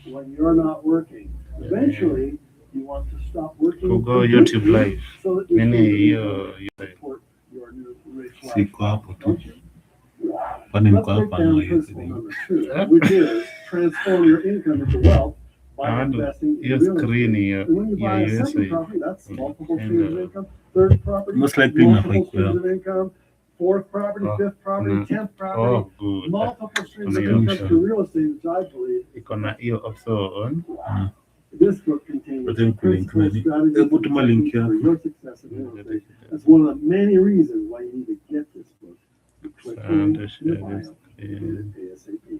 when you're not working. Eventually, you want to stop working Google YouTube live. so that you Nini can hiyo support your new rich Siko lifestyle, hapo tu. don't you? Kwani Let's mko break hapa down na hiyo principle number 2, which is transform your income into wealth by Bado investing in hiyo real screen estate. ya And when you ya buy a USA second property, that's multiple and streams of income. Third property, Most likely multiple inakuwa streams iko of income. Fourth property, fifth property, 10th property, good. multiple streams of Kuna income hiyo to real estate, which I believe iko na hiyo option. this book contains But then principles, link ready. strategies, Put and my link techniques for here. your success in real estate. That's one of the many reasons why you need to get this book. Click here in And the bio this and get it ASAP.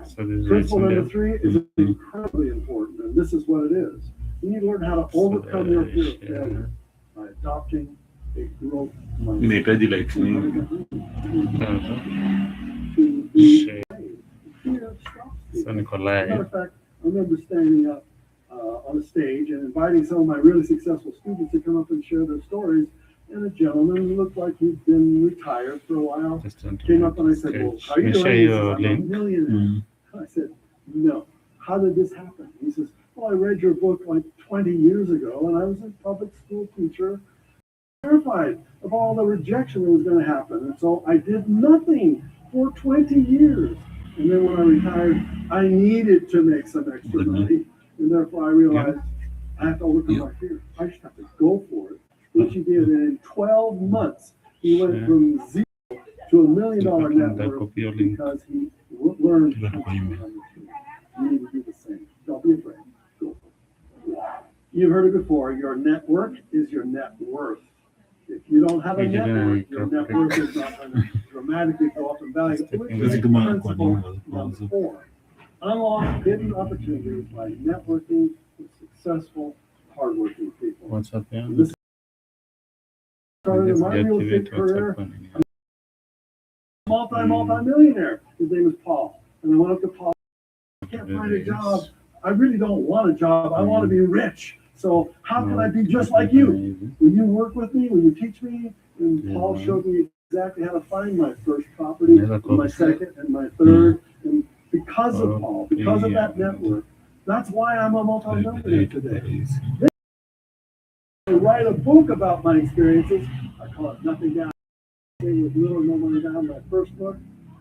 So this is Principle number there. 3 is incredibly important, and this is what it is. You need to learn how to overcome your fear of failure by adopting a growth mindset. Inahitaji like nini? To be afraid. Fear stops you. So niko As a matter live. of fact, I remember standing up on a stage and inviting some of my really successful students to come up and share their stories. And a gentleman who looked like he'd been retired for a while Just want to came up and I said, "Well, how are you Share doing?" He says, your "I'm a link. millionaire." I said, "No. How did this happen?" He says, "Well, I read your book like 20 years ago, and I was a public school teacher, terrified of all the rejection that was going to happen. And so I did nothing for 20 years. And then when I retired, I needed to make some extra money. And therefore I realized I have to overcome my fear. I just have to go for it," which he did. And in 12 months, he went from zero to $1 million net worth because he learned how to overcome his fear. You need to do the same. Don't be afraid. Go for it. You've heard it before. Your network is your net worth. If you don't have a network, your net worth is not going to dramatically go up in value. Which is principle number 4. Unlock hidden opportunities by networking with successful, hardworking people. What's up here? This started Just my real estate deactivate what's career. happening. Multi-millionaire. His name was Paul. And I went up to Paul. I can't find a job. I really don't want a job. I want to be rich. So how can I be just like you? Will you work with me? Will you teach me? And Paul showed me exactly how to find my first property, and my second, and my third. And because of Paul, because of that network, that's why I'm a multi-millionaire today. I write a book about my experiences. I call it Nothing Down. With little or no money down, my first book.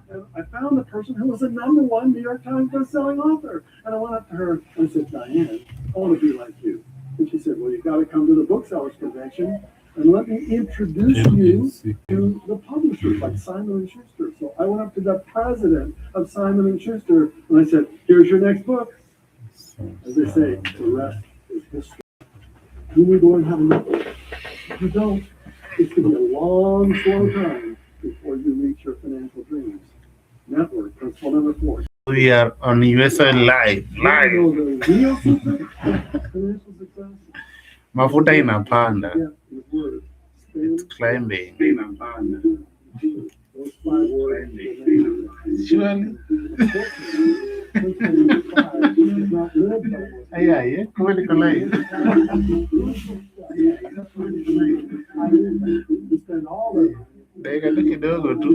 And I found the person who was a #1 New York Times bestselling author. And I went up to her and I said, "Diane, I want to be like you." And she said, "Well, you've got to come to the booksellers convention and let me introduce you to the publishers like Simon & Schuster." So I went up to the president of Simon & Schuster and I said, "Here's your next book." As they say, the rest is history. You need to learn how to network. If you don't, it's going to be a long, slow time before you reach your financial dreams. Network, principle number 4. We are on USA live. You know the real secret to financial success? Mafuta inapanda. Yeah, the word. It's climbing. Those 5 words. Surely. Principle number 5 is not lived by most people. Yeah, kweli kwa live. You spend all the Dakika tu kidogo tu.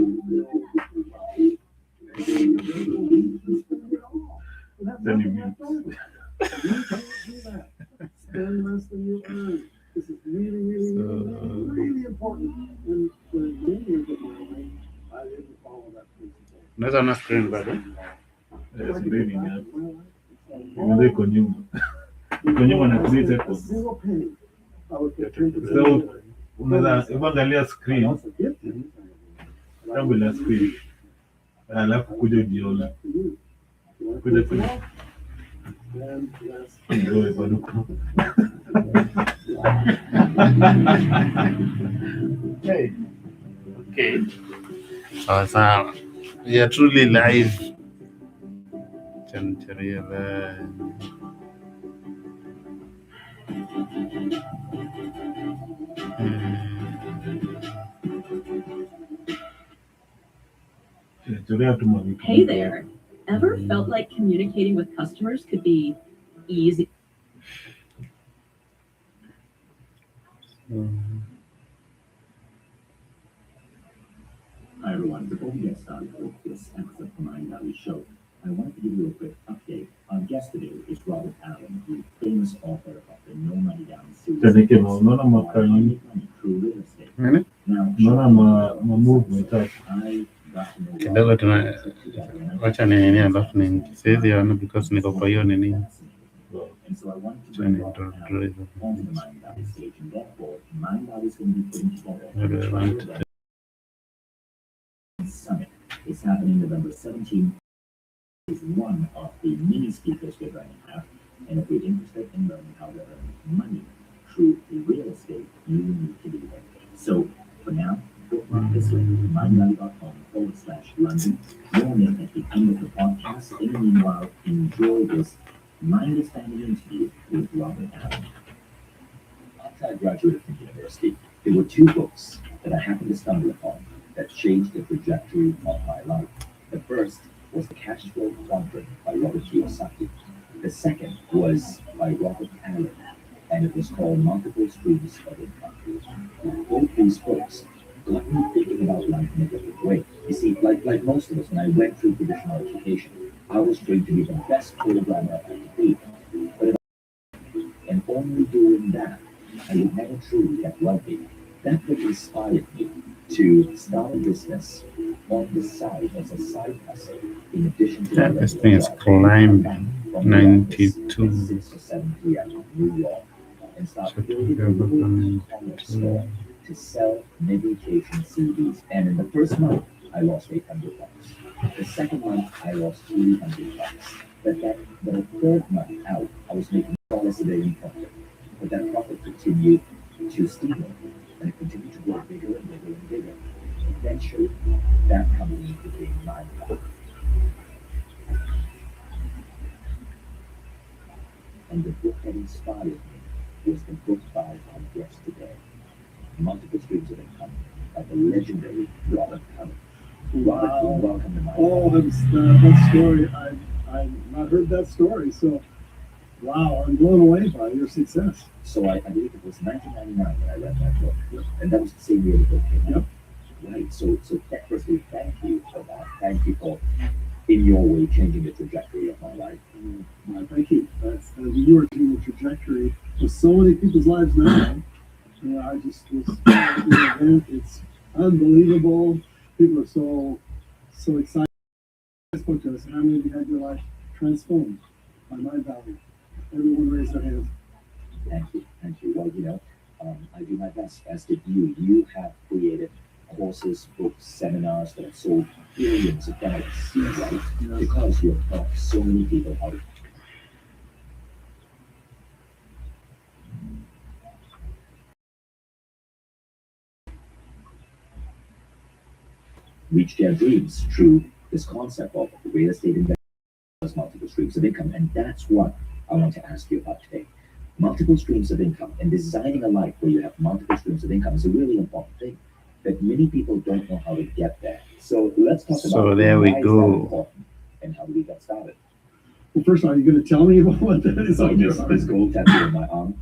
Then you mean. Spend less than you earn. This is really important. And for many years of my life, I didn't follow that principle. Unaweza ona screen bado. Yes, reading hapo. Ndio iko nyuma. Iko nyuma na 3 seconds. Single penny. I would get 10% So unaweza uangalia screen, kabla screen. Alafu kuja jiona. Kuja tu. Ndio bado. Hey. Okay. Sawa. We are truly live. Chancharia live. Hey there. Ever felt like communicating with customers could be easy? Hi everyone, before we get started with this episode of the Mind Valley Show, I want to give you a quick update on getting guest today is Robert Allen, the famous author of the No Money Down series. Tena kema unaona Why makali, Make Money Through Real Estate. Nini? Now, unaona ma movement hapo. I got to know Kidogo Robert tuna together, and I wacha nini alafu ni siwezi ona because niko kwa hiyo nini. And so I wanted to Trying bring to Robert draw Allen it. onto the Mind Valley stage, and therefore Mind Valley is going to be putting together What do I a want travel to summit. It's happening November 17th. Is one of the mini speakers we're going to have, and if you're interested in learning how to earn money through real estate, you need to be there. So for now, bookmark this link, mindvalley.com/London. More on it at the end of the podcast. In the meanwhile, enjoy this mind-expanding interview with Robert Allen. After I graduated from university, there were two books that I happened to stumble upon that changed the trajectory of my life. The first was The Cash Flow Quadrant by Robert Kiyosaki. The second was by Robert Allen, and it was called Multiple Streams of Income. Both these books got me thinking about life in a different way. You see, like most of us, when I went through traditional education, I was trained to be the best programmer I could be. And only doing that, I would never truly get wealthy. That book inspired me to start a business on the side as a side hustle, in addition to Yeah, the this regular thing is job. climbed From the office 92. at 6 or 7 p.m. in New York, and start Should building we a go little down e-commerce to- store to sell meditation CDs. And in the first month, I lost $800. The second month, I lost $300. But the third month out, I was making dollars a day in profit. But that profit continued to steamroll, and it continued to grow bigger and bigger and bigger. Eventually, that company became Mind Valley. And the book that inspired me was the book by our guest today, Multiple Streams of Income, by the legendary Robert Allen. Robert, Wow. welcome to my Oh, that story. I've not heard that story. So, wow, I'm blown away by your success. So I believe it was 1999 when I read that book, and that was the same year the book came out. Right. So firstly, thank you for that. Thank you for, in your way, changing the trajectory of my life. Thank you. And you are taking the trajectory of so many people's lives now. I just was at the event. It's unbelievable. People are so excited. I spoke to us. How many of you had your life transformed by Mind Valley? Everyone raised their hands. Thank you. Thank you. Well, I do my best, as did you. You have created courses, books, seminars that have sold billions of dollars, right? Yes. Because you have taught so many people how to reach their dreams through this concept of real estate investment as multiple streams of income. And that's what I want to ask you about today. Multiple streams of income and designing a life where you have multiple streams of income is a really important thing, but many people don't know how to get there. So let's talk about So there we why is go. that important and how do we get started. Well, first of all, are you going to tell me about what that is So on your this gold tattoo on my arm.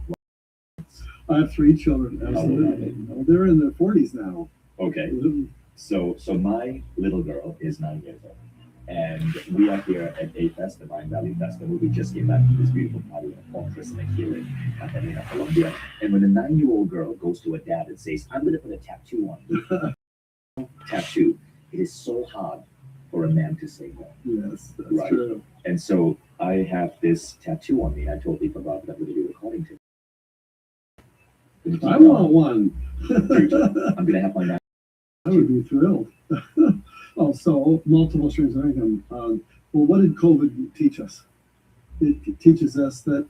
I have 3 children. Absolutely. They're in their 40s now. Okay. So my little girl is 9 years old, and we are here at A-Fest, the Mind Valley Festival. We just came back from this beautiful party in a fortress here in Cartagena, Colombia. And when a 9-year-old girl goes to her dad and says, "I'm going to put a tattoo on you," tattoo, it is so hard for a man to say no. Yes, that's Right. true. And so I have this tattoo on me, and I told people about that I'm going to be recording to. I want one. I'm going to have my I would be thrilled. So multiple streams of income. Well, what did COVID teach us? It teaches us that